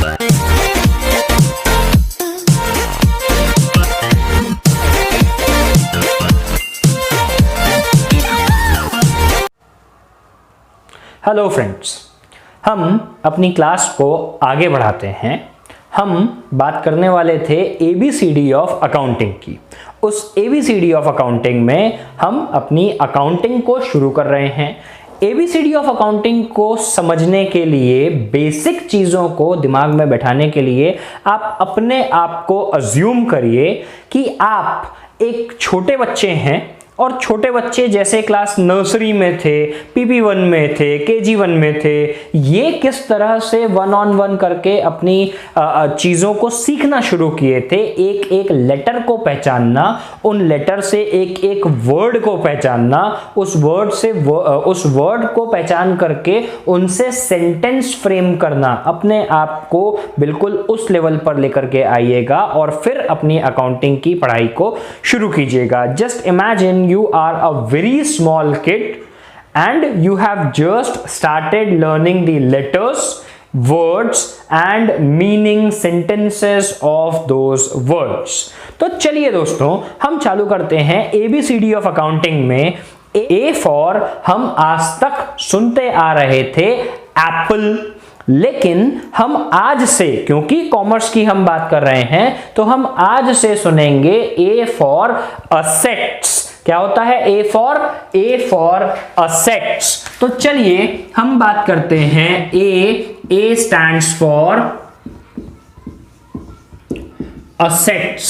Hello friends, हम अपनी class को आगे बढ़ाते हैं। हम बात करने वाले थे ABCD ऑफ अकाउंटिंग की। उस ABCD ऑफ अकाउंटिंग में हम अपनी अकाउंटिंग को शुरू कर रहे हैं। ABCD ऑफ अकाउंटिंग को समझने के लिए, बेसिक चीज़ों को दिमाग में बैठाने के लिए आप अपने आप को अज्यूम करिए कि आप एक छोटे बच्चे हैं और छोटे बच्चे जैसे क्लास नर्सरी में थे, PP1 में थे, KG1 में थे, ये किस तरह से वन ऑन वन करके अपनी चीज़ों को सीखना शुरू किए थे। एक एक लेटर को पहचानना, उन लेटर से एक एक वर्ड को पहचानना, उस वर्ड को पहचान करके उनसे सेंटेंस फ्रेम करना। अपने आप को बिल्कुल उस लेवल पर लेकर के आइएगा और फिर अपनी अकाउंटिंग की पढ़ाई को शुरू कीजिएगा। Just imagine you are a very small kid and you have just started learning the letters, words and meaning sentences of those words। तो चलिए दोस्तों, हम चालू करते हैं ABCD ऑफ अकाउंटिंग में। A फॉर हम आज तक सुनते आ रहे थे एप्पल, लेकिन हम आज से, क्योंकि कॉमर्स की हम बात कर रहे हैं, तो हम आज से सुनेंगे A फॉर असेट्स। क्या होता है A फॉर असेट्स। तो चलिए हम बात करते हैं A स्टैंड्स फॉर असेट्स।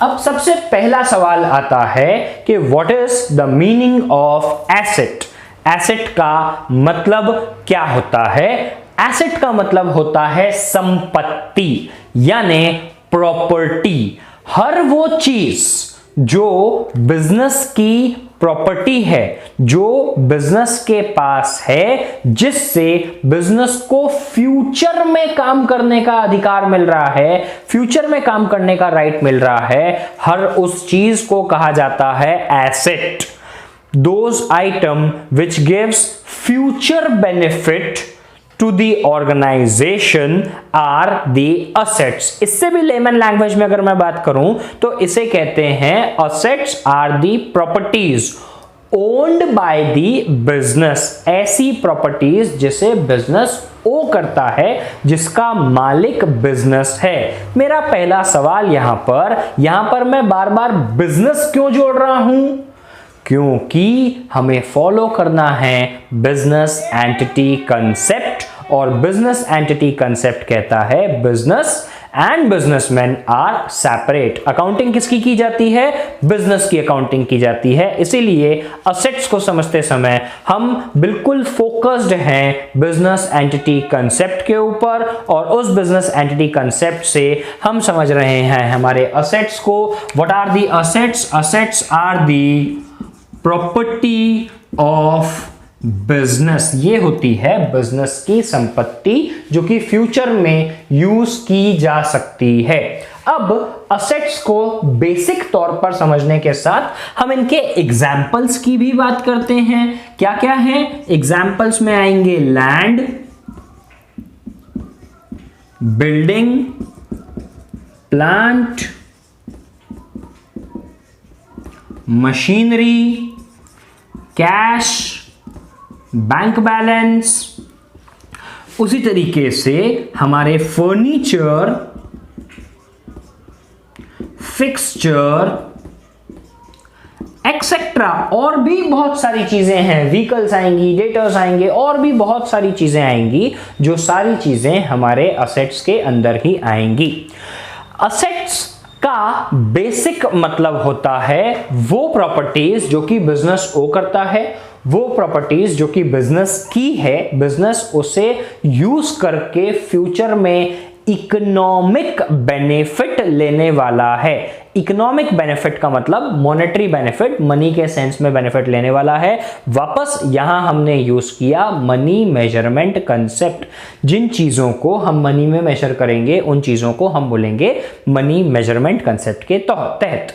अब सबसे पहला सवाल आता है कि what is the meaning of asset. Asset का मतलब क्या होता है? एसेट का मतलब होता है संपत्ति, यानी प्रॉपर्टी। हर वो चीज जो बिजनेस की प्रॉपर्टी है, जो बिजनेस के पास है, जिससे बिजनेस को फ्यूचर में काम करने का अधिकार मिल रहा है, फ्यूचर में काम करने का राइट मिल रहा है, हर उस चीज को कहा जाता है asset. Those item which gives future benefit to the organization are the assets। इससे भी लेमन लैंग्वेज में अगर मैं बात करूं तो इसे कहते हैं assets are the properties owned by the business। ऐसी प्रॉपर्टीज जिसे बिजनेस ओ करता है, जिसका मालिक बिजनेस है। मेरा पहला सवाल यहां पर मैं बार बार बिजनेस क्यों जोड़ रहा हूं? क्योंकि हमें फॉलो करना है बिजनेस एंटिटी कंसेप्ट, और बिजनेस एंटिटी कंसेप्ट कहता है business and businessman are separate. Accounting किसकी की जाती है? बिजनेस की अकाउंटिंग की जाती है। इसीलिए असेट्स को समझते समय हम बिल्कुल फोकस्ड हैं बिजनेस एंटिटी कंसेप्ट के ऊपर, और उस बिजनेस एंटिटी कंसेप्ट से हम समझ रहे हैं हमारे असेट्स को। What are the assets? Assets are the property of business. ये होती है बिजनेस की संपत्ति जो कि फ्यूचर में यूज की जा सकती है। अब असेट्स को बेसिक तौर पर समझने के साथ हम इनके एग्जाम्पल्स की भी बात करते हैं। क्या क्या है एग्जाम्पल्स में? आएंगे land, building, plant, machinery, cash, bank balance. उसी तरीके से हमारे फर्नीचर, फिक्सचर एक्सेट्रा, और भी बहुत सारी चीजें हैं। व्हीकल्स आएंगी, डेटर्स आएंगे, और भी बहुत सारी चीजें आएंगी, जो सारी चीजें हमारे असेट्स के अंदर ही आएंगी। असेट्स का बेसिक मतलब होता है वो प्रॉपर्टीज जो कि बिजनेस ओ करता है, वो प्रॉपर्टीज जो कि बिजनेस की है, बिजनेस उसे यूज करके फ्यूचर में इकोनॉमिक बेनिफिट लेने वाला है। इकोनॉमिक बेनिफिट का मतलब मॉनेटरी बेनिफिट, मनी के सेंस में बेनिफिट लेने वाला है। वापस यहां हमने यूज किया मनी मेजरमेंट कंसेप्ट। जिन चीजों को हम मनी में मेजर करेंगे उन चीजों को हम बोलेंगे मनी मेजरमेंट कंसेप्ट के तहत।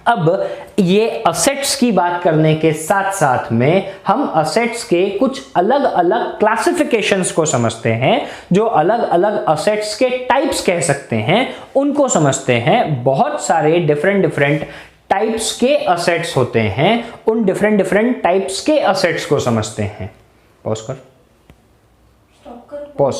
अब ये असेट्स की बात करने के साथ साथ में हम असेट्स के कुछ अलग अलग क्लासिफिकेशंस को समझते हैं, जो अलग अलग असेट्स के टाइप्स कह सकते हैं उनको समझते हैं। बहुत सारे डिफरेंट टाइप्स के असेट्स होते हैं, उन डिफरेंट टाइप्स के असेट्स को समझते हैं। पॉज कर, पॉज।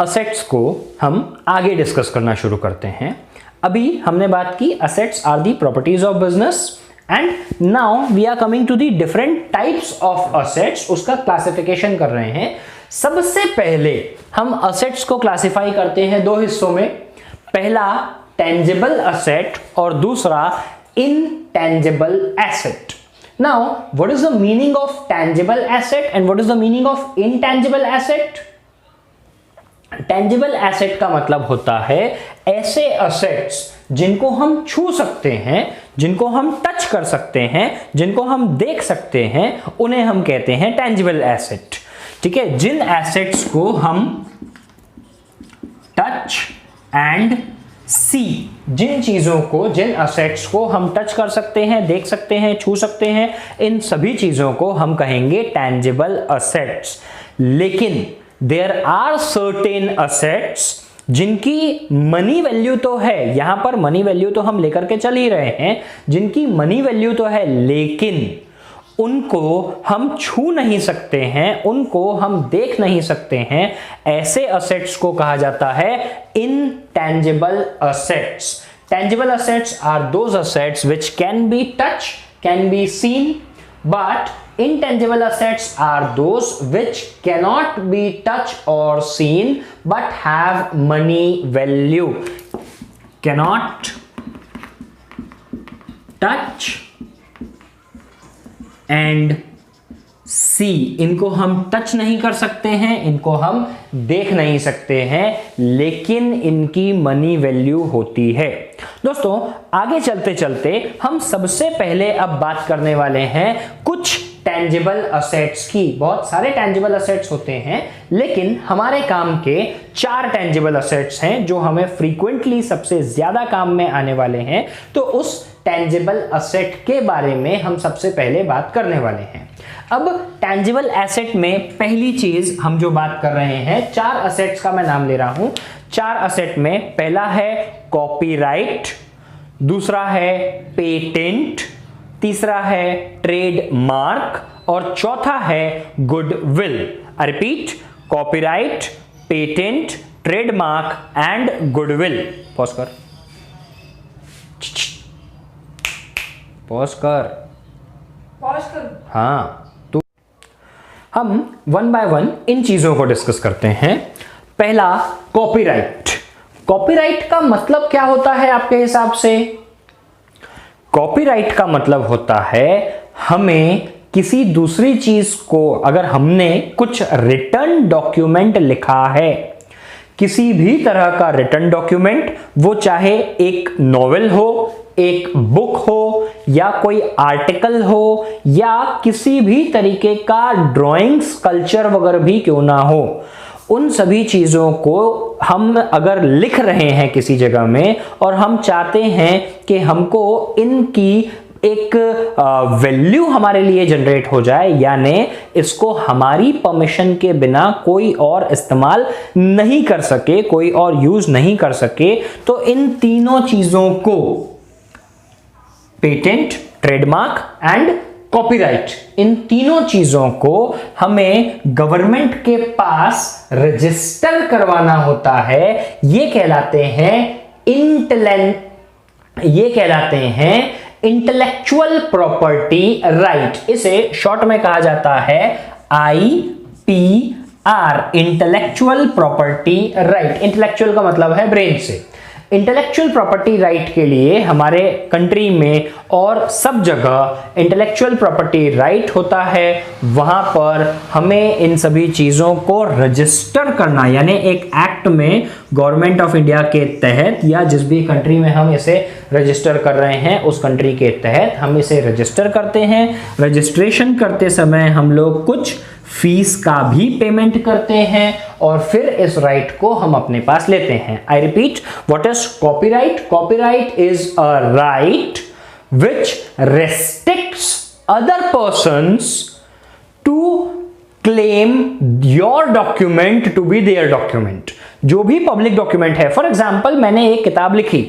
असेट्स को हम आगे डिस्कस करना शुरू करते हैं। अभी हमने बात की assets are the properties of business, and now we are coming to the different types of assets. उसका क्लासिफिकेशन कर रहे हैं। सबसे पहले हम असेट्स को क्लासिफाई करते हैं दो हिस्सों में, पहला टेंजिबल असेट और दूसरा intangible asset. Now what is the meaning of tangible asset and what is the meaning of intangible asset? Tangible asset का मतलब होता है ऐसे असेट्स जिनको हम छू सकते हैं, जिनको हम टच कर सकते हैं, जिनको हम देख सकते हैं, उन्हें हम कहते हैं टेंजिबल एसेट। ठीक है, जिन एसेट्स को हम टच एंड सी, जिन चीजों को, जिन असेट्स को हम टच कर सकते हैं, देख सकते हैं, छू सकते हैं, इन सभी चीजों को हम कहेंगे टेंजिबल असेट्स। लेकिन देयर आर सर्टेन असेट्स जिनकी मनी वैल्यू तो है, यहां पर मनी वैल्यू तो हम लेकर के चल ही रहे हैं, जिनकी मनी वैल्यू तो है लेकिन उनको हम छू नहीं सकते हैं, उनको हम देख नहीं सकते हैं। ऐसे असेट्स को कहा जाता है intangible assets. Tangible assets are those assets which can be touch, can be seen, but intangible assets are those which cannot be touched or seen but have money value. Cannot touch and see, इनको हम touch नहीं कर सकते हैं, इनको हम देख नहीं सकते हैं, लेकिन इनकी मनी वैल्यू होती है। दोस्तों आगे चलते चलते हम सबसे पहले अब बात करने वाले हैं कुछ टेंजिबल असेट्स की। बहुत सारे टेंजिबल असेट्स होते हैं, लेकिन हमारे काम के 4 टेंजिबल असेट्स हैं जो हमें फ्रीक्वेंटली सबसे ज्यादा काम में आने वाले हैं। तो उस टेंजिबल असेट के बारे में हम सबसे पहले बात करने वाले हैं। अब टेंजिबल एसेट में पहली चीज हम जो बात कर रहे हैं, 4 असेट्स का मैं नाम ले रहा हूं। 4 असेट में पहला है कॉपीराइट, दूसरा है पेटेंट, तीसरा है ट्रेडमार्क और चौथा है goodwill. I repeat, copyright, patent, trademark and goodwill. Pause कर, पॉज कर। हाँ, तो हम वन बाय वन इन चीजों को डिस्कस करते हैं। पहला कॉपीराइट। कॉपीराइट का मतलब क्या होता है आपके हिसाब से? कॉपीराइट का मतलब होता है हमें किसी दूसरी चीज को, अगर हमने कुछ रिटर्न डॉक्यूमेंट लिखा है, किसी भी तरह का रिटर्न डॉक्यूमेंट, वो चाहे एक नॉवेल हो, एक बुक हो, या कोई आर्टिकल हो, या किसी भी तरीके का ड्राइंग, स्कल्पचर वगैरह भी क्यों ना हो, उन सभी चीजों को हम अगर लिख रहे हैं किसी जगह में और हम चाहते हैं कि हमको इनकी एक वैल्यू हमारे लिए जनरेट हो जाए, यानी इसको हमारी परमिशन के बिना कोई और इस्तेमाल नहीं कर सके, कोई और यूज नहीं कर सके, तो इन तीनों चीजों को, पेटेंट, ट्रेडमार्क एंड कॉपीराइट, इन तीनों चीजों को हमें गवर्नमेंट के पास रजिस्टर करवाना होता है। ये कहलाते हैं इंटेलेक्चुअल प्रॉपर्टी राइट। इसे शॉर्ट में कहा जाता है IPR, intellectual property right. Intellectual का मतलब है ब्रेन से। इंटेलेक्चुअल प्रॉपर्टी राइट के लिए हमारे कंट्री में और सब जगह इंटेलेक्चुअल प्रॉपर्टी राइट होता है, वहां पर हमें इन सभी चीजों को रजिस्टर करना, यानी एक एक्ट में गवर्नमेंट ऑफ इंडिया के तहत या जिस भी कंट्री में हम इसे रजिस्टर कर रहे हैं उस कंट्री के तहत हम इसे रजिस्टर करते हैं। रजिस्ट्रेशन करते समय हम लोग कुछ फीस का भी पेमेंट करते हैं और फिर इस राइट को हम अपने पास लेते हैं। I repeat, what is copyright? Copyright is a right which restricts other persons to claim your document to be their document। जो भी पब्लिक डॉक्यूमेंट है, फॉर एग्जाम्पल मैंने एक किताब लिखी,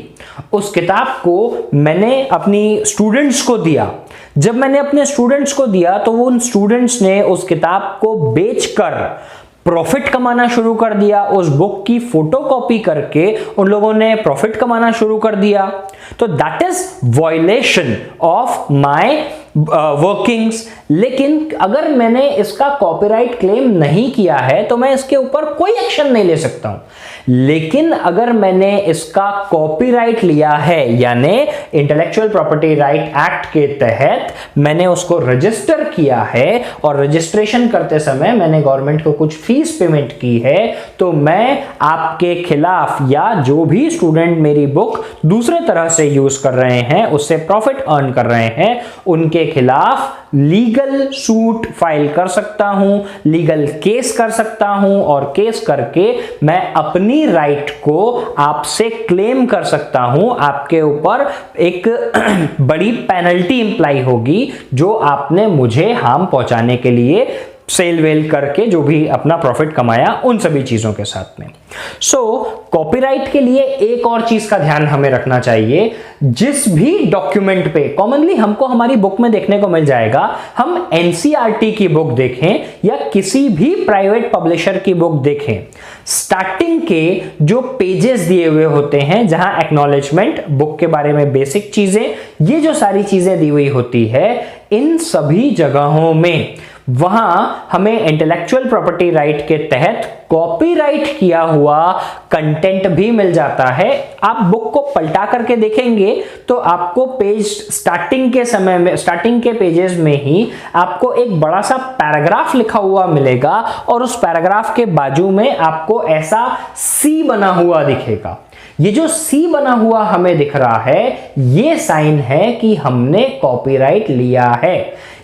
उस किताब को मैंने अपनी स्टूडेंट्स को दिया। जब मैंने अपने स्टूडेंट्स को दिया तो उन स्टूडेंट्स ने उस किताब को बेचकर प्रॉफिट कमाना शुरू कर दिया। उस बुक की फोटोकॉपी करके उन लोगों ने प्रॉफिट कमाना शुरू कर दिया। तो that is violation of my workings. लेकिन अगर मैंने इसका कॉपीराइट क्लेम नहीं किया है तो मैं इसके ऊपर कोई एक्शन नहीं ले सकता हूं। लेकिन अगर मैंने इसका कॉपीराइट लिया है, यानी इंटेलेक्चुअल प्रॉपर्टी राइट एक्ट के तहत मैंने उसको रजिस्टर किया है और रजिस्ट्रेशन करते समय मैंने गवर्नमेंट को कुछ फीस पेमेंट की है, तो मैं आपके खिलाफ या जो भी स्टूडेंट मेरी बुक दूसरे तरह से यूज कर रहे हैं, उससे प्रॉफिट अर्न कर रहे हैं, उनके खिलाफ लीगल सूट फाइल कर सकता हूं, लीगल केस कर सकता हूं और केस करके मैं अपनी राइट को आपसे क्लेम कर सकता हूं। आपके ऊपर एक बड़ी पेनल्टी इंप्लाई होगी जो आपने मुझे हार्म पहुंचाने के लिए सेल वेल करके जो भी अपना प्रॉफिट कमाया उन सभी चीजों के साथ में। सो कॉपीराइट के लिए एक और चीज का ध्यान हमें रखना चाहिए। जिस भी डॉक्यूमेंट पे कॉमनली हमको हमारी बुक में देखने को मिल जाएगा, हम एनसीईआरटी की बुक देखें या किसी भी प्राइवेट पब्लिशर की बुक देखें, स्टार्टिंग के जो पेजेस दिए हुए होते हैं जहां एक्नॉलेजमेंट, बुक के बारे में बेसिक चीजें, ये जो सारी चीजें दी हुई होती है, इन सभी जगहों में वहां हमें इंटेलेक्चुअल प्रॉपर्टी राइट के तहत कॉपीराइट किया हुआ कंटेंट भी मिल जाता है। आप बुक को पलटा करके देखेंगे तो आपको पेज स्टार्टिंग के समय में, स्टार्टिंग के पेजेस में ही आपको एक बड़ा सा पैराग्राफ लिखा हुआ मिलेगा और उस पैराग्राफ के बाजू में आपको ऐसा सी बना हुआ दिखेगा। ये जो सी बना हुआ हमें दिख रहा है, ये साइन है कि हमने कॉपीराइट लिया है।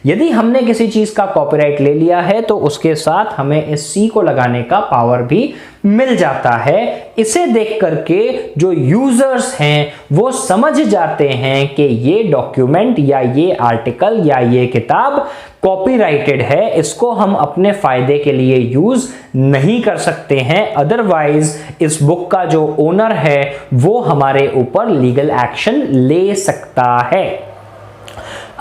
यदि हमने किसी चीज का कॉपीराइट ले लिया है तो उसके साथ हमें इस सी को लगाने का पावर भी मिल जाता है। इसे देख करके जो यूजर्स हैं वो समझ जाते हैं कि ये डॉक्यूमेंट या ये आर्टिकल या ये किताब कॉपीराइटेड है, इसको हम अपने फायदे के लिए यूज नहीं कर सकते हैं, अदरवाइज इस बुक का जो ओनर है वो हमारे ऊपर लीगल एक्शन ले सकता है।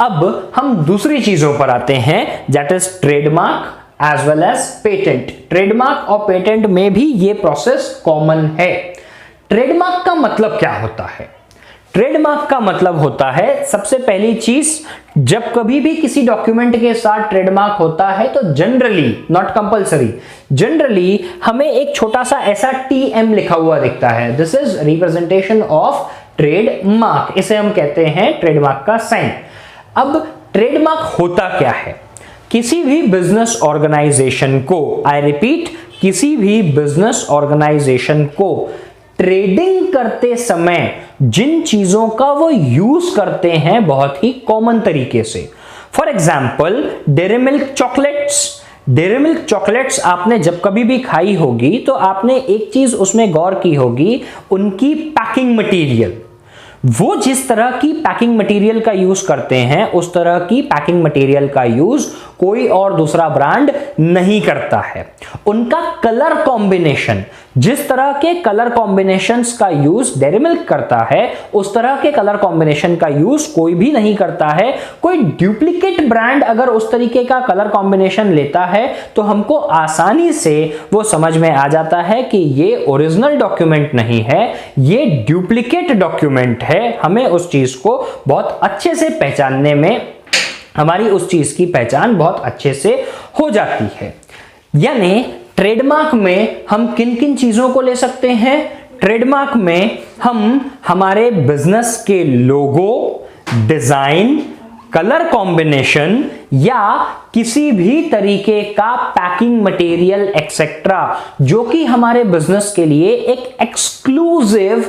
अब हम दूसरी चीजों पर आते हैं, that is trademark as well as patent. Trademark और पेटेंट में भी ये प्रोसेस कॉमन है। ट्रेडमार्क का मतलब क्या होता है? ट्रेडमार्क का मतलब होता है, सबसे पहली चीज, जब कभी भी किसी डॉक्यूमेंट के साथ ट्रेडमार्क होता है तो जनरली, नॉट कंपल्सरी, जनरली हमें एक छोटा सा ऐसा TM लिखा हुआ दिखता है। This is representation of trademark, इसे हम कहते हैं ट्रेडमार्क का साइन। अब ट्रेडमार्क होता क्या है? किसी भी बिजनेस ऑर्गेनाइजेशन को, आई रिपीट, किसी भी बिजनेस ऑर्गेनाइजेशन को ट्रेडिंग करते समय जिन चीजों का वो यूज करते हैं बहुत ही कॉमन तरीके से, for example dairy milk chocolates. Dairy milk chocolates आपने जब कभी भी खाई होगी तो आपने एक चीज उसमें गौर की होगी, उनकी पैकिंग मटेरियल। वो जिस तरह की पैकिंग मटेरियल का यूज करते हैं उस तरह की पैकिंग मटेरियल का यूज कोई और दूसरा ब्रांड नहीं करता है। उनका कलर कॉम्बिनेशन, जिस तरह के कलर कॉम्बिनेशंस का यूज डेयरी मिल्क करता है उस तरह के कलर कॉम्बिनेशन का यूज कोई भी नहीं करता है। कोई डुप्लीकेट ब्रांड अगर उस तरीके का कलर कॉम्बिनेशन लेता है तो हमको आसानी से वो समझ में आ जाता है कि ये ओरिजिनल डॉक्यूमेंट नहीं है, ये डुप्लीकेट डॉक्यूमेंट है। हमें उस चीज को बहुत अच्छे से पहचानने में, हमारी उस चीज की पहचान बहुत अच्छे से हो जाती है। यानी ट्रेडमार्क में हम किन किन चीजों को ले सकते हैं? ट्रेडमार्क में हम हमारे बिजनेस के लोगो, डिजाइन, कलर कॉम्बिनेशन या किसी भी तरीके का पैकिंग मटेरियल एक्सेट्रा जो कि हमारे बिजनेस के लिए एक एक्सक्लूसिव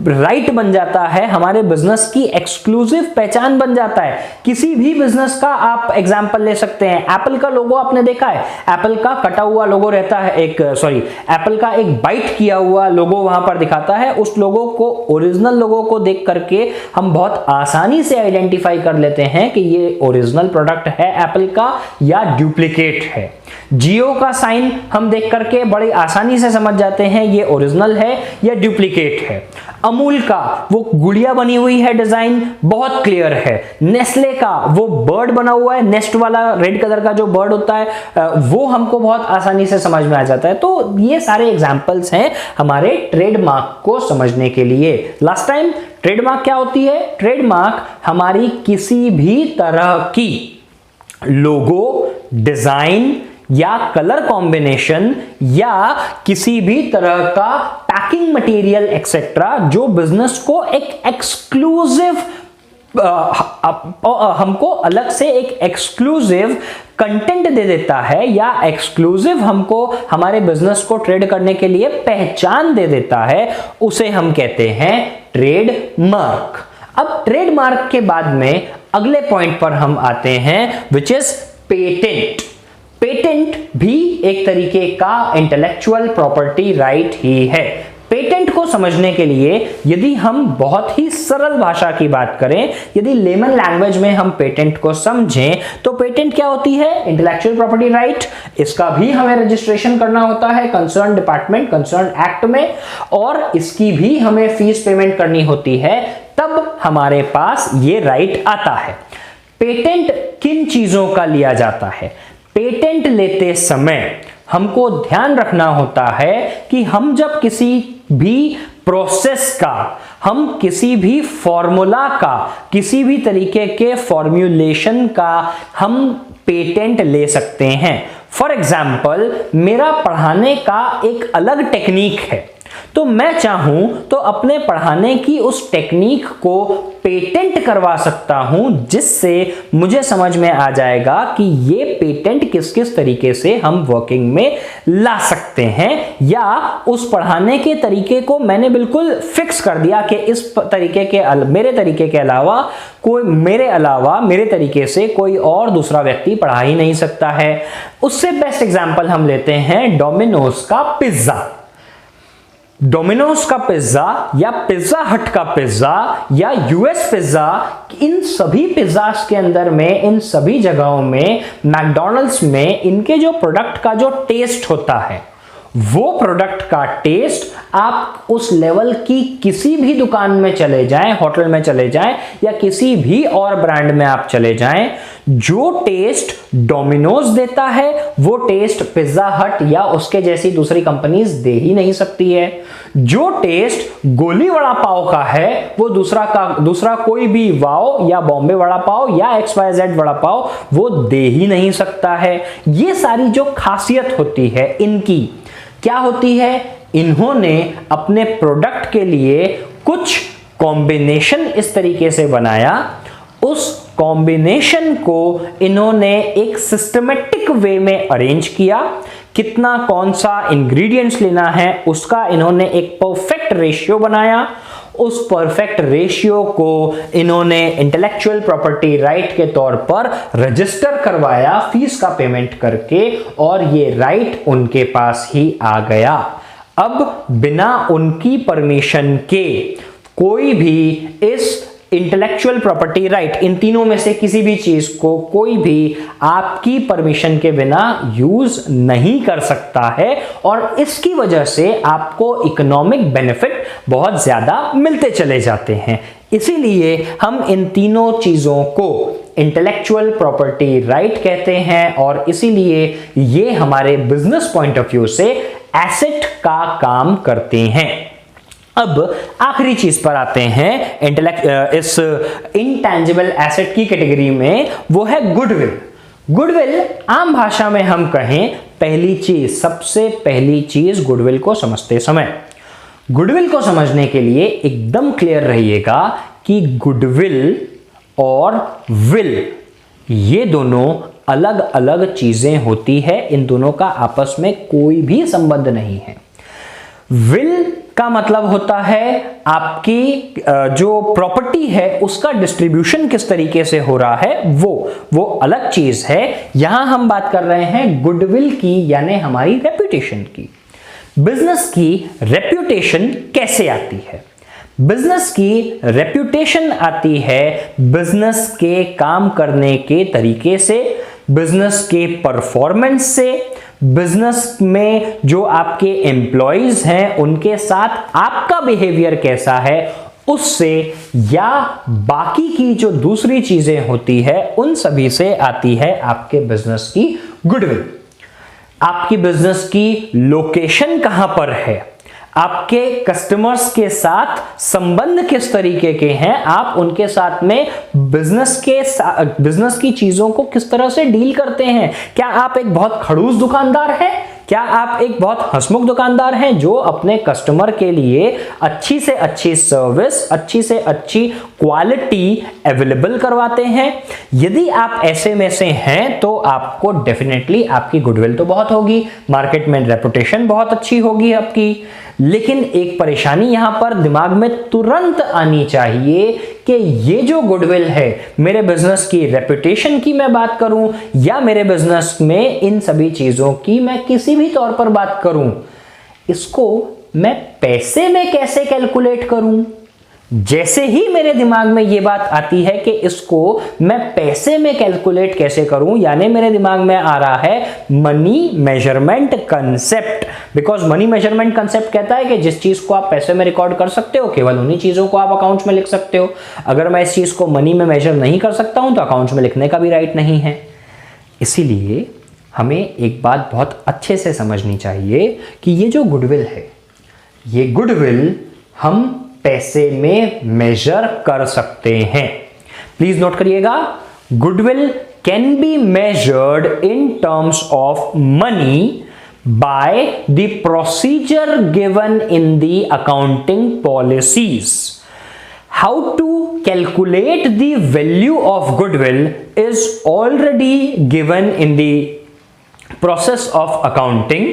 राइट बन जाता है, हमारे बिजनेस की एक्सक्लूसिव पहचान बन जाता है। किसी भी बिजनेस का आप एग्जांपल ले सकते हैं। एप्पल का लोगो आपने देखा है, एप्पल का कटा हुआ लोगो रहता है, एप्पल का एक बाइट किया हुआ लोगो वहां पर दिखाता है। उस लोगो को, ओरिजिनल लोगो को देख करके हम बहुत आसानी से आइडेंटिफाई कर लेते हैं कि ये ओरिजिनल प्रोडक्ट है एप्पल का या डुप्लीकेट है। जियो का साइन हम देख करके बड़ी आसानी से समझ जाते हैं ये ओरिजिनल है या डुप्लीकेट है। अमूल का वो गुड़िया बनी हुई है, डिजाइन बहुत क्लियर है। नेस्ले का वो बर्ड बना हुआ है, नेस्ट वाला रेड कलर का जो बर्ड होता है वो हमको बहुत आसानी से समझ में आ जाता है। तो ये सारे एग्जांपल्स हैं हमारे ट्रेडमार्क को समझने के लिए। लास्ट टाइम ट्रेडमार्क क्या होती है? ट्रेडमार्क हमारी किसी भी तरह की लोगो, डिजाइन या कलर कॉम्बिनेशन या किसी भी तरह का पैकिंग मटेरियल एक्सेट्रा जो बिजनेस को एक एक्सक्लूसिव हमको अलग से एक एक्सक्लूसिव कंटेंट दे देता है या एक्सक्लूसिव हमको हमारे बिजनेस को ट्रेड करने के लिए पहचान दे देता है, उसे हम कहते हैं ट्रेडमार्क। अब ट्रेडमार्क के बाद में अगले पॉइंट पर हम आते हैं विच इज पेटेंट। पेटेंट भी एक तरीके का इंटेलेक्चुअल प्रॉपर्टी राइट ही है। पेटेंट को समझने के लिए यदि हम बहुत ही सरल भाषा की बात करें, यदि लेमन लैंग्वेज में हम पेटेंट को समझें तो पेटेंट क्या होती है? Intellectual property right. इसका भी हमें रजिस्ट्रेशन करना होता है कंसर्न डिपार्टमेंट, कंसर्न एक्ट में, और इसकी भी हमें फीस पेमेंट करनी होती है, तब हमारे पास ये राइट आता है। पेटेंट किन चीजों का लिया जाता है? पेटेंट लेते समय हमको ध्यान रखना होता है कि हम जब किसी भी प्रोसेस का, हम किसी भी फॉर्मूला का, किसी भी तरीके के फॉर्म्यूलेशन का हम पेटेंट ले सकते हैं। फॉर एग्जाम्पल, मेरा पढ़ाने का एक अलग टेक्निक है, तो मैं चाहूं तो अपने पढ़ाने की उस टेक्निक को पेटेंट करवा सकता हूं, जिससे मुझे समझ में आ जाएगा कि ये पेटेंट किस किस तरीके से हम वर्किंग में ला सकते हैं, या उस पढ़ाने के तरीके को मैंने बिल्कुल फिक्स कर दिया कि इस तरीके के मेरे तरीके के अलावा मेरे तरीके से कोई और दूसरा व्यक्ति पढ़ा ही नहीं सकता है। उससे बेस्ट एग्जांपल हम लेते हैं डोमिनोज का पिज्जा। डोमिनोज का पिज्जा या पिज्जा हट का पिज्जा या यूएस पिज्जा, इन सभी पिज्जास के अंदर में, इन सभी जगहों में, मैकडॉनल्ड्स में, इनके जो प्रोडक्ट का जो टेस्ट होता है, वो प्रोडक्ट का टेस्ट आप उस लेवल की किसी भी दुकान में चले जाएं, होटल में चले जाएं या किसी भी और ब्रांड में आप चले जाएं, जो टेस्ट डोमिनोज देता है वो टेस्ट पिज्जा हट या उसके जैसी दूसरी कंपनीज दे ही नहीं सकती है। जो टेस्ट गोली वड़ा पाव का है वो दूसरा कोई भी वाओ या बॉम्बे वड़ा पाव या XYZ वड़ा पाव वो दे ही नहीं सकता है। ये सारी जो खासियत होती है इनकी, क्या होती है? इन्होंने अपने प्रोडक्ट के लिए कुछ कॉम्बिनेशन इस तरीके से बनाया, उस कॉम्बिनेशन को इन्होंने एक सिस्टमेटिक वे में अरेंज किया, कितना कौन सा इंग्रेडिएंट्स लेना है उसका इन्होंने एक परफेक्ट रेशियो बनाया, उस परफेक्ट रेशियो को इन्होंने इंटेलेक्चुअल प्रॉपर्टी राइट के तौर पर रजिस्टर करवाया फीस का पेमेंट करके, और ये राइट उनके पास ही आ गया। अब बिना उनकी परमिशन के कोई भी इस इंटेलेक्चुअल प्रॉपर्टी राइट, इन तीनों में से किसी भी चीज को कोई भी आपकी परमिशन के बिना यूज नहीं कर सकता है, और इसकी वजह से आपको इकोनॉमिक बेनिफिट बहुत ज्यादा मिलते चले जाते हैं। इसीलिए हम इन तीनों चीजों को इंटेलेक्चुअल प्रॉपर्टी राइट कहते हैं, और इसीलिए ये हमारे बिजनेस पॉइंट ऑफ व्यू से एसेट का काम करते हैं। अब आखिरी चीज पर आते हैं इस इंटेंजिबल एसेट की कैटेगरी में, वो है गुडविल। गुडविल आम भाषा में हम कहें पहली चीज, सबसे पहली चीज गुडविल को समझते समय, गुडविल को समझने के लिए एकदम क्लियर रहिएगा कि गुडविल और विल ये दोनों अलग अलग चीजें होती है, इन दोनों का आपस में कोई भी संबंध नहीं है। विल का मतलब होता है आपकी जो प्रॉपर्टी है उसका डिस्ट्रीब्यूशन किस तरीके से हो रहा है, वो अलग चीज है। यहां हम बात कर रहे हैं गुडविल की, यानी हमारी रेपुटेशन की। बिजनेस की रेपुटेशन कैसे आती है? बिजनेस की रेपुटेशन आती है बिजनेस के काम करने के तरीके से, बिजनेस के परफॉर्मेंस से, बिजनेस में जो आपके एम्प्लॉयज हैं उनके साथ आपका बिहेवियर कैसा है उससे, या बाकी की जो दूसरी चीजें होती है उन सभी से आती है आपके बिजनेस की गुडविल। आपकी बिजनेस की लोकेशन कहां पर है, आपके कस्टमर्स के साथ संबंध किस तरीके के हैं, आप उनके साथ में बिजनेस की चीजों को किस तरह से डील करते हैं। क्या आप एक बहुत खड़ूस दुकानदार हैं, क्या आप एक बहुत हंसमुख दुकानदार हैं जो अपने कस्टमर के लिए अच्छी से अच्छी सर्विस, अच्छी से अच्छी क्वालिटी अवेलेबल करवाते हैं? यदि आप ऐसे में से हैं तो आपको डेफिनेटली आपकी गुडविल तो बहुत होगी, मार्केट में रेपुटेशन बहुत अच्छी होगी आपकी। लेकिन एक परेशानी यहां पर दिमाग में तुरंत आनी चाहिए कि ये जो गुडविल है, मेरे बिजनेस की रेपुटेशन की मैं बात करूं या मेरे बिजनेस में इन सभी चीजों की मैं किसी भी तौर पर बात करूं, इसको मैं पैसे में कैसे कैलकुलेट करूं? जैसे ही मेरे दिमाग में ये बात आती है कि इसको मैं पैसे में कैलकुलेट कैसे करूं, यानी मेरे दिमाग में आ रहा है money measurement concept. Because money measurement concept कहता है कि जिस चीज को आप पैसे में रिकॉर्ड कर सकते हो केवल उन्हीं चीजों को आप अकाउंट्स में लिख सकते हो। अगर मैं इस चीज को मनी में मेजर नहीं कर सकता हूं तो अकाउंट्स में लिखने का भी राइट नहीं है। इसीलिए हमें एक बात बहुत अच्छे से समझनी चाहिए कि ये जो गुडविल है, ये गुडविल हम पैसे में मेजर कर सकते हैं। प्लीज नोट करिएगा, goodwill can be measured in terms of money by the procedure given in the accounting policies. How to calculate the value of goodwill is already given in the process of accounting.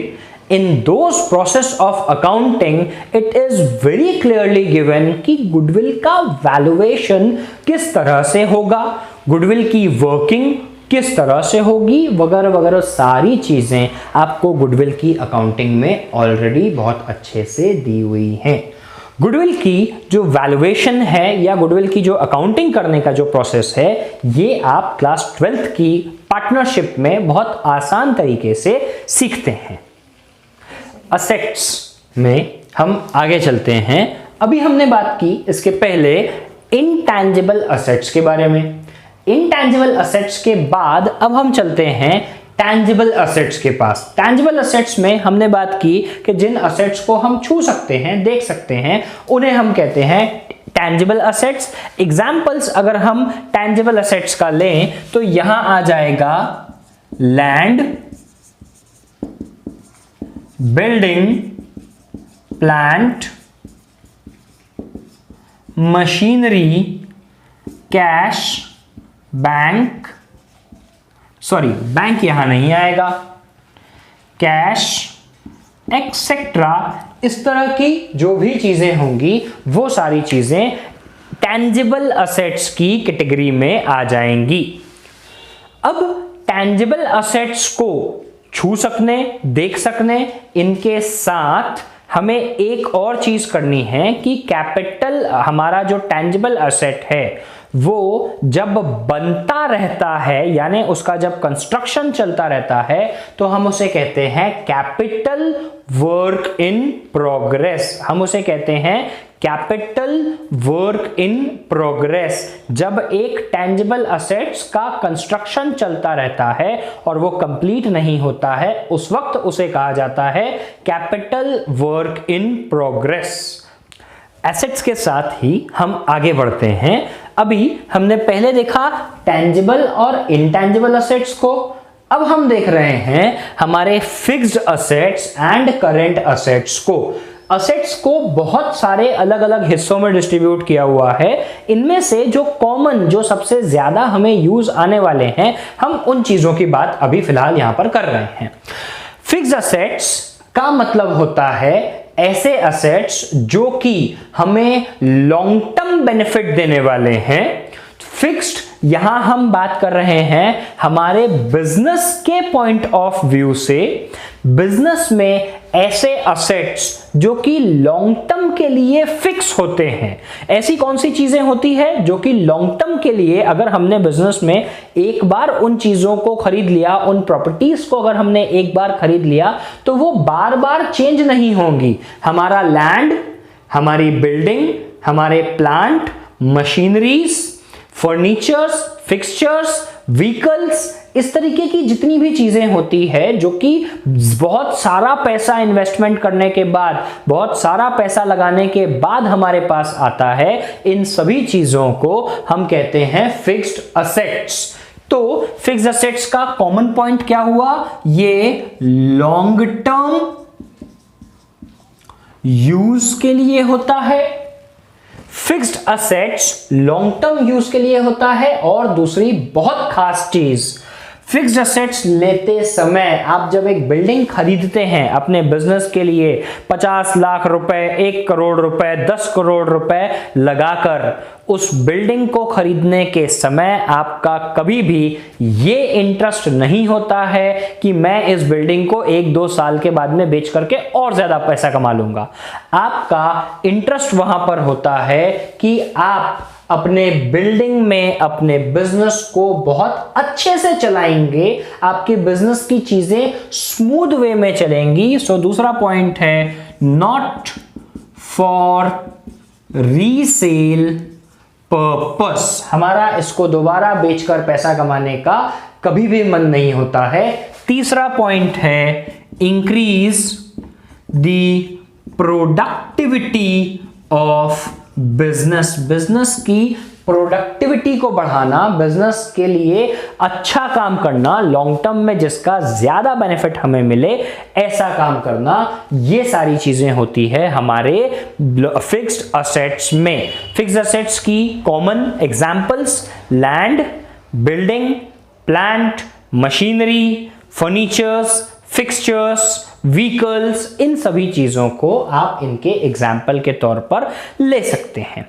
In those process of accounting, it is very clearly given कि goodwill का valuation किस तरह से होगा, goodwill की working किस तरह से होगी, वगैरह वगैरह सारी चीजें आपको गुडविल की अकाउंटिंग में ऑलरेडी बहुत अच्छे से दी हुई हैं। गुडविल की जो वैल्यूएशन है या गुडविल की जो अकाउंटिंग करने का जो प्रोसेस है, ये आप क्लास 12th की पार्टनरशिप में बहुत आसान तरीके से सीखते हैं। असेट्स में हम आगे चलते हैं। अभी हमने बात की इसके पहले इनटैंजिबल असेट्स के बारे में। इनटैंजिबल असेट्स के बाद अब हम चलते हैं टैंजिबल असेट्स के पास। टैंजिबल असेट्स में हमने बात की कि जिन असेट्स को हम छू सकते हैं, देख सकते हैं, उन्हें हम कहते हैं टैंजिबल असेट्स। एग्जांपल्स अगर हम टैंजिबल असेट्स का लें तो यहां आ जाएगा land, building, plant, machinery, cash, bank, sorry bank यहां नहीं आएगा, कैश एक्सेट्रा। इस तरह की जो भी चीजें होंगी वो सारी चीजें टैंजिबल असेट्स की कैटेगरी में आ जाएंगी। अब टैंजिबल असेट्स को छू सकने, देख सकने, इनके साथ हमें एक और चीज करनी है कि कैपिटल, हमारा जो टैंजिबल असेट है वो जब बनता रहता है, यानी उसका जब कंस्ट्रक्शन चलता रहता है, तो हम उसे कहते हैं कैपिटल वर्क इन प्रोग्रेस। हम उसे कहते हैं कैपिटल वर्क इन प्रोग्रेस। जब एक टैंजिबल असेट्स का कंस्ट्रक्शन चलता रहता है और वो कंप्लीट नहीं होता है, उस वक्त उसे कहा जाता है capital work in progress. Assets के साथ ही हम आगे बढ़ते हैं। अभी हमने पहले देखा टैंजिबल और इनटैंजिबल असेट्स को, अब हम देख रहे हैं हमारे fixed assets and current assets को। असेट्स को बहुत सारे अलग अलग हिस्सों में डिस्ट्रीब्यूट किया हुआ है। इनमें से जो कॉमन, जो सबसे ज्यादा हमें यूज आने वाले हैं, हम उन चीजों की बात अभी फिलहाल यहां पर कर रहे हैं। फिक्स्ड असेट्स का मतलब होता है ऐसे असेट्स जो कि हमें लॉन्ग टर्म बेनिफिट देने वाले हैं। फिक्स्ड यहां हम बात कर रहे हैं हमारे बिजनेस के पॉइंट ऑफ व्यू से। बिजनेस में ऐसे असेट्स जो कि लॉन्ग टर्म के लिए फिक्स होते हैं, ऐसी कौन सी चीजें होती है जो कि लॉन्ग टर्म के लिए, अगर हमने बिजनेस में एक बार उन चीजों को खरीद लिया, उन प्रॉपर्टीज को अगर हमने एक बार खरीद लिया तो वो बार बार चेंज नहीं होंगी। हमारा लैंड, हमारी बिल्डिंग, हमारे plant, machineries, furnitures, fixtures, vehicles, इस तरीके की जितनी भी चीजें होती है जो कि बहुत सारा पैसा इन्वेस्टमेंट करने के बाद, बहुत सारा पैसा लगाने के बाद हमारे पास आता है, इन सभी चीजों को हम कहते हैं फिक्स्ड असेट्स। तो फिक्स्ड असेट्स का कॉमन पॉइंट क्या हुआ? ये लॉन्ग टर्म यूज के लिए होता है। Fixed assets long term use के लिए होता है। और दूसरी बहुत खास चीज, फिक्स्ड असेट्स लेते समय आप जब एक बिल्डिंग खरीदते हैं अपने बिजनेस के लिए, 50 लाख रुपए, 1 करोड़ रुपए, 10 करोड़ रुपए लगाकर उस बिल्डिंग को खरीदने के समय आपका कभी भी ये इंटरेस्ट नहीं होता है कि मैं इस बिल्डिंग को 1-2 साल के बाद में बेच करके और ज्यादा पैसा कमा लूंगा। आपका इंटरेस्ट वहां पर होता है कि आप अपने बिल्डिंग में अपने बिजनेस को बहुत अच्छे से चलाएंगे, आपकी बिजनेस की चीजें स्मूथ वे में चलेंगी। सो दूसरा पॉइंट है नॉट फॉर रीसेल पर्पस। हमारा इसको दोबारा बेचकर पैसा कमाने का कभी भी मन नहीं होता है। तीसरा पॉइंट है increase the productivity of business. Business की प्रोडक्टिविटी को बढ़ाना, बिजनेस के लिए अच्छा काम करना, लॉन्ग टर्म में जिसका ज्यादा बेनिफिट हमें मिले ऐसा काम करना, ये सारी चीजें होती है हमारे फिक्स्ड असेट्स में। फिक्स्ड असेट्स की common examples land, building, plant, machinery, furnitures, fixtures, vehicles, इन सभी चीजों को आप इनके एग्जाम्पल के तौर पर ले सकते हैं।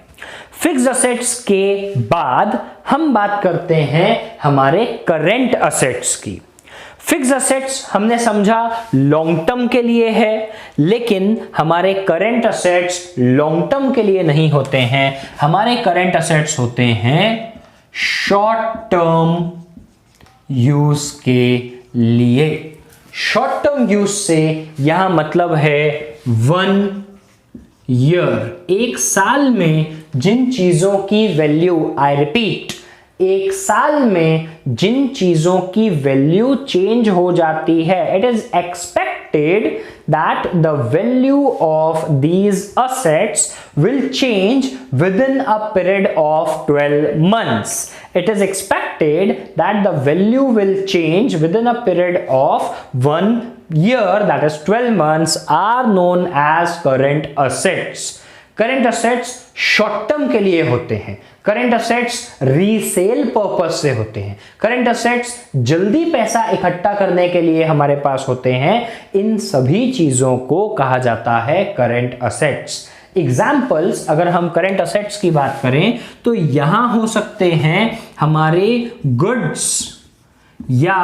फिक्स्ड असेट्स के बाद हम बात करते हैं हमारे करेंट असेट्स की। फिक्स्ड असेट्स हमने समझा लॉन्ग टर्म के लिए है, लेकिन हमारे करेंट असेट्स लॉन्ग टर्म के लिए नहीं होते हैं। हमारे करेंट असेट्स होते हैं शॉर्ट टर्म यूज के लिए। शॉर्ट टर्म यूज से यहां मतलब है 1 ईयर, 1 साल में जिन चीजों की वैल्यू, आई रिपीट, 1 साल में जिन चीजों की वैल्यू चेंज हो जाती है, it is expected that the value of these assets will change within a period of 12 months. It is expected that the value will change within a period of 1 year, that is 12 months, are known as current assets. Current assets short term के लिए होते हैं। Current assets resale purpose से होते हैं। Current assets जल्दी पैसा इकट्ठा करने के लिए हमारे पास होते हैं। इन सभी चीजों को कहा जाता है करंट असेट्स। एग्जाम्पल्स, अगर हम करंट असेट्स की बात करें तो यहां हो सकते हैं हमारे गुड्स या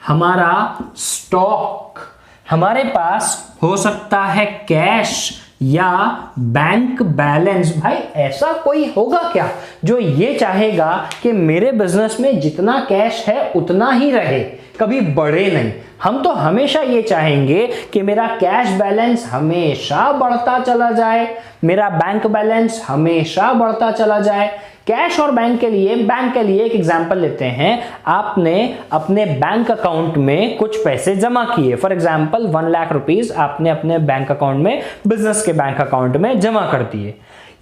हमारा स्टॉक, हमारे पास हो सकता है कैश या बैंक बैलेंस। भाई ऐसा कोई होगा क्या जो ये चाहेगा कि मेरे बिजनेस में जितना कैश है उतना ही रहे, कभी बढ़े नहीं। हम तो हमेशा ये चाहेंगे कि मेरा कैश बैलेंस हमेशा बढ़ता चला जाए, मेरा बैंक बैलेंस हमेशा बढ़ता चला जाए। कैश और बैंक के लिए एक एग्जांपल लेते हैं। आपने अपने बैंक अकाउंट में कुछ पैसे जमा किए, फॉर एग्जांपल 1 लाख रुपीस आपने अपने बैंक अकाउंट में, बिजनेस के बैंक अकाउंट में जमा कर दिए।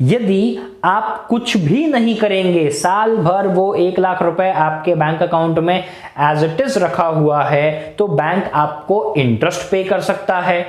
यदि आप कुछ भी नहीं करेंगे, साल भर वो 1 लाख रुपए आपके बैंक अकाउंट में एज इट इज रखा हुआ है, तो बैंक आपको इंटरेस्ट पे कर सकता है।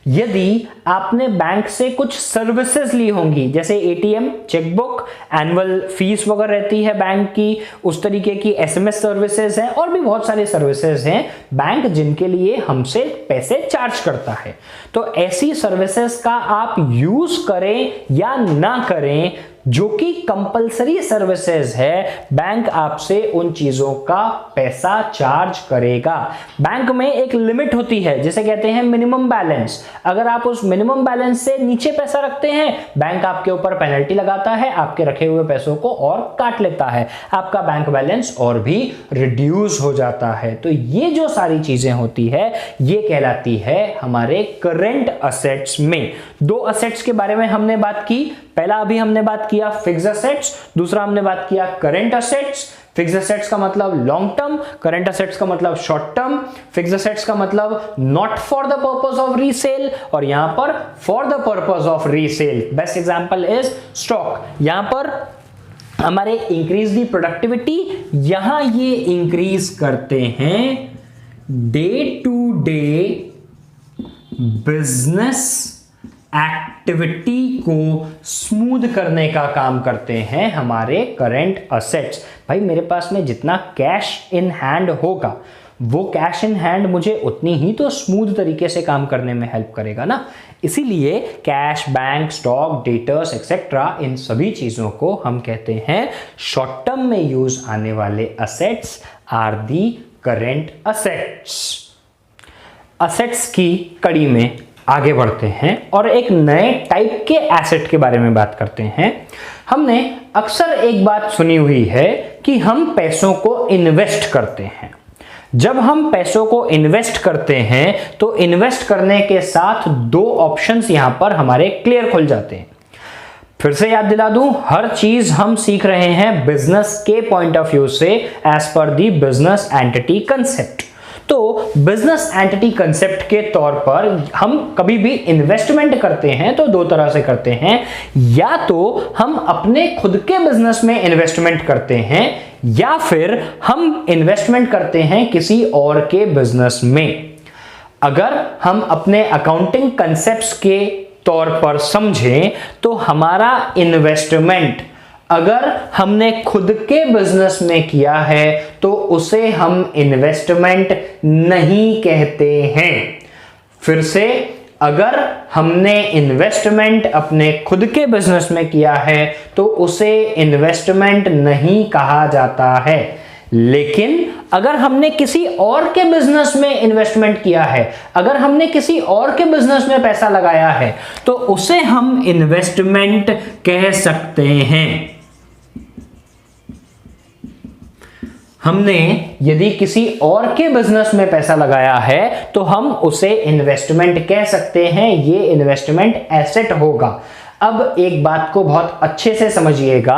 यदि आपने बैंक से कुछ सर्विसेज ली होंगी, जैसे एटीएम, चेकबुक, एनुअल फीस वगैरह रहती है बैंक की, उस तरीके की एसएमएस सर्विसेज हैं और भी बहुत सारी सर्विसेज हैं बैंक जिनके लिए हमसे पैसे चार्ज करता है। तो ऐसी सर्विसेज का आप यूज करें या ना करें, जो कि कंपलसरी सर्विसेज है, बैंक आपसे उन चीजों का पैसा चार्ज करेगा। बैंक में एक लिमिट होती है जिसे कहते हैं मिनिमम बैलेंस। अगर आप उस मिनिमम बैलेंस से नीचे पैसा रखते हैं, बैंक आपके ऊपर पेनल्टी लगाता है, आपके रखे हुए पैसों को और काट लेता है, आपका बैंक बैलेंस और भी रिड्यूस हो जाता है। तो ये जो सारी चीजें होती है ये कहलाती है हमारे करंट असेट्स में। दो असेट्स के बारे में हमने बात की, पहला अभी हमने बात किया फिक्स्ड असेट्स, दूसरा हमने बात किया करंट असेट्स। फिक्स्ड असेट्स का मतलब लॉन्ग टर्म, करंट असेट्स का मतलब शॉर्ट टर्म। फिक्स्ड असेट्स का मतलब not for the purpose of resale और यहां पर for the purpose of resale. Best example is stock. यहां पर हमारे इंक्रीज दी प्रोडक्टिविटी, यहां ये इंक्रीज करते हैं day to day business activity को स्मूथ करने का काम करते हैं हमारे करंट असेट्स। भाई मेरे पास में जितना कैश इन हैंड होगा, वो कैश इन हैंड मुझे उतनी ही तो स्मूथ तरीके से काम करने में हेल्प करेगा ना। इसीलिए cash, bank, stock, debtors etcetera, इन सभी चीजों को हम कहते हैं शॉर्ट टर्म में यूज आने वाले assets are the current assets. Assets की कड़ी में आगे बढ़ते हैं और एक नए टाइप के एसेट के बारे में बात करते हैं। हमने अक्सर एक बात सुनी हुई है कि हम पैसों को इन्वेस्ट करते हैं। जब हम पैसों को इन्वेस्ट करते हैं तो इन्वेस्ट करने के साथ दो ऑप्शंस यहां पर हमारे क्लियर खुल जाते हैं। फिर से याद दिला दूं, हर चीज हम सीख रहे हैं बिजनेस के पॉइंट ऑफ व्यू से, एज पर दी बिजनेस एंटिटी कंसेप्ट। तो बिजनेस एंटिटी कंसेप्ट के तौर पर हम कभी भी इन्वेस्टमेंट करते हैं तो दो तरह से करते हैं, या तो हम अपने खुद के बिजनेस में इन्वेस्टमेंट करते हैं या फिर हम इन्वेस्टमेंट करते हैं किसी और के बिजनेस में। अगर हम अपने अकाउंटिंग कंसेप्ट्स के तौर पर समझें तो हमारा इन्वेस्टमेंट अगर हमने खुद के बिजनेस में किया है तो उसे हम इन्वेस्टमेंट नहीं कहते हैं। फिर से, अगर हमने इन्वेस्टमेंट अपने खुद के बिजनेस में किया है तो उसे इन्वेस्टमेंट नहीं कहा जाता है। लेकिन अगर हमने किसी और के बिजनेस में इन्वेस्टमेंट किया है, अगर हमने किसी और के बिजनेस में पैसा लगाया है तो उसे हम इन्वेस्टमेंट कह सकते हैं। हमने यदि किसी और के बिजनेस में पैसा लगाया है तो हम उसे इन्वेस्टमेंट कह सकते हैं, ये इन्वेस्टमेंट एसेट होगा। अब एक बात को बहुत अच्छे से समझिएगा,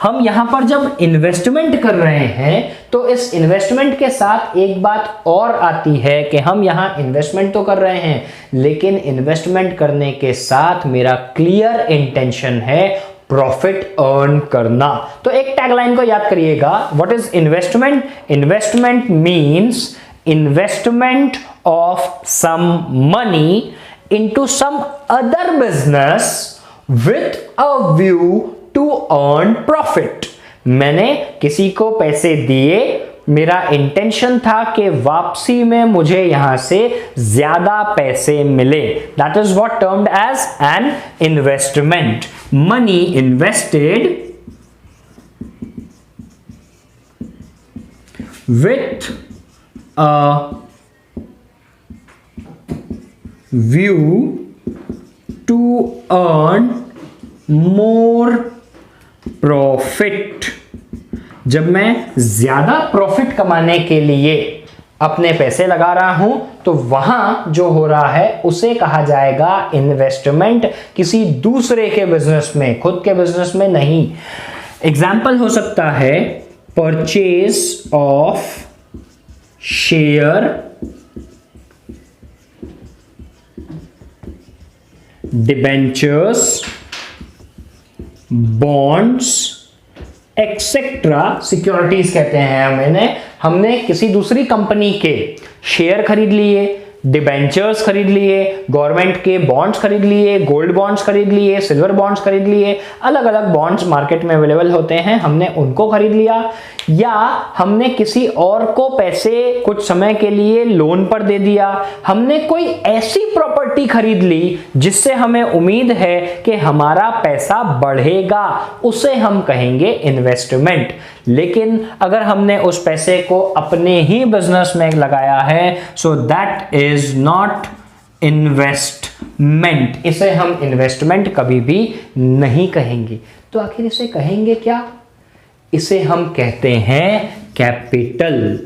हम यहां पर जब इन्वेस्टमेंट कर रहे हैं तो इस इन्वेस्टमेंट के साथ एक बात और आती है कि हम यहां इन्वेस्टमेंट तो कर रहे हैं, लेकिन इन्वेस्टमेंट करने के साथ मेरा क्लियर इंटेंशन है प्रॉफिट अर्न करना। तो एक टैगलाइन को याद करिएगा, what is investment? Investment means investment of some money into some other business with a view to earn profit। मैंने किसी को पैसे दिए, मेरा इंटेंशन था कि वापसी में मुझे यहां से ज्यादा पैसे मिले। That is what termed as an investment। Money invested with a view to earn more profit। जब मैं ज्यादा प्रॉफिट कमाने के लिए अपने पैसे लगा रहा हूं तो वहां जो हो रहा है उसे कहा जाएगा इन्वेस्टमेंट, किसी दूसरे के बिजनेस में, खुद के बिजनेस में नहीं। एग्जाम्पल हो सकता है purchase of share, debentures, bonds etcetera. Securities कहते हैं हमने किसी दूसरी कंपनी के शेयर खरीद लिए, डिबेंचर्स खरीद लिए, गवर्नमेंट के बॉन्ड्स खरीद लिए, गोल्ड बॉन्ड्स खरीद लिए, सिल्वर बॉन्ड्स खरीद लिए, अलग अलग बॉन्ड्स मार्केट में अवेलेबल होते हैं, हमने उनको खरीद लिया, या हमने किसी और को पैसे कुछ समय के लिए लोन पर दे दिया, हमने कोई ऐसी प्रॉपर्टी खरीद ली जिससे हमें उम्मीद है कि हमारा पैसा बढ़ेगा, उसे हम कहेंगे इन्वेस्टमेंट। लेकिन अगर हमने उस पैसे को अपने ही बिजनेस में लगाया है, so that is not investment, इसे हम इन्वेस्टमेंट कभी भी नहीं कहेंगे। तो आखिर इसे कहेंगे क्या? इसे हम कहते हैं कैपिटल।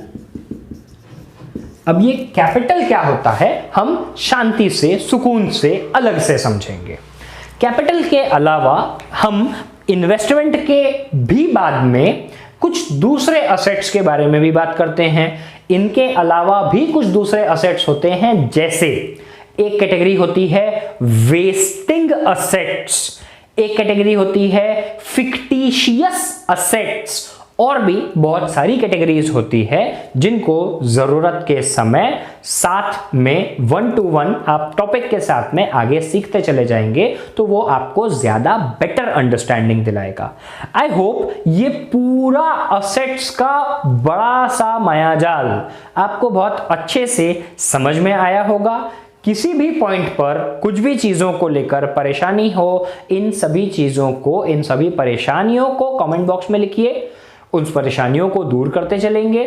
अब ये कैपिटल क्या होता है हम शांति से, सुकून से, अलग से समझेंगे। कैपिटल के अलावा हम इन्वेस्टमेंट के भी बाद में कुछ दूसरे असेट्स के बारे में भी बात करते हैं। इनके अलावा भी कुछ दूसरे असेट्स होते हैं, जैसे एक कैटेगरी होती है वेस्टिंग असेट्स, एक कैटेगरी होती है फिक्टिशियस असेट्स, और भी बहुत सारी कैटेगरीज होती है जिनको जरूरत के समय साथ में 1 to 1 आप टॉपिक के साथ में आगे सीखते चले जाएंगे तो वो आपको ज्यादा बेटर अंडरस्टैंडिंग दिलाएगा। आई होप ये पूरा असेट्स का बड़ा सा मायाजाल आपको बहुत अच्छे से समझ में आया होगा। किसी भी पॉइंट पर कुछ भी चीजों को लेकर परेशानी हो, इन सभी चीजों को, इन सभी परेशानियों को कमेंट बॉक्स में लिखिए, उन परेशानियों को दूर करते चलेंगे।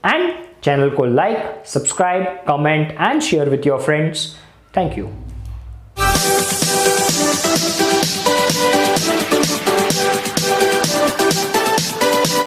एंड चैनल को like, subscribe, comment and share with your friends. Thank you.